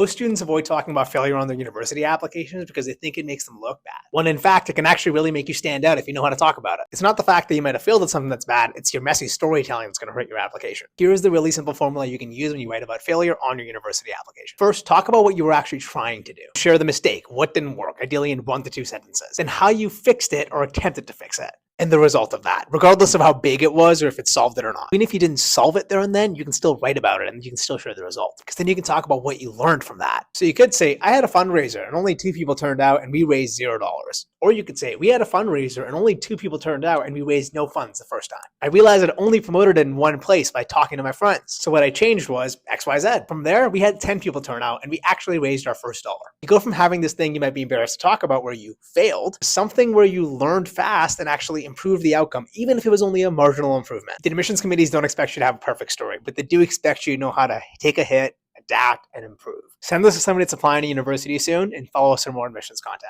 Most students avoid talking about failure on their university applications because they think it makes them look bad, when in fact, it can actually really make you stand out if you know how to talk about it. It's not the fact that you might have failed at something that's bad, it's your messy storytelling that's going to hurt your application. Here is the really simple formula you can use when you write about failure on your university application. First, talk about what you were actually trying to do. Share the mistake, what didn't work, ideally in 1 to 2 sentences, and how you fixed it or attempted to fix it, and the result of that, regardless of how big it was or if it solved it or not. Even if you didn't solve it there and then, you can still write about it and you can still share the result, because then you can talk about what you learned from that. So you could say, I had a fundraiser and only 2 people turned out and we raised $0. Or you could say, we had a fundraiser and only 2 people turned out and we raised no funds the first time. I realized I'd only promoted it in one place by talking to my friends. So what I changed was XYZ. From there, we had 10 people turn out and we actually raised our first dollar. You go from having this thing you might be embarrassed to talk about where you failed, to something where you learned fast and actually improved the outcome, even if it was only a marginal improvement. The admissions committees don't expect you to have a perfect story, but they do expect you to know how to take a hit, adapt, and improve. Send this to somebody that's applying to university soon and follow us for more admissions content.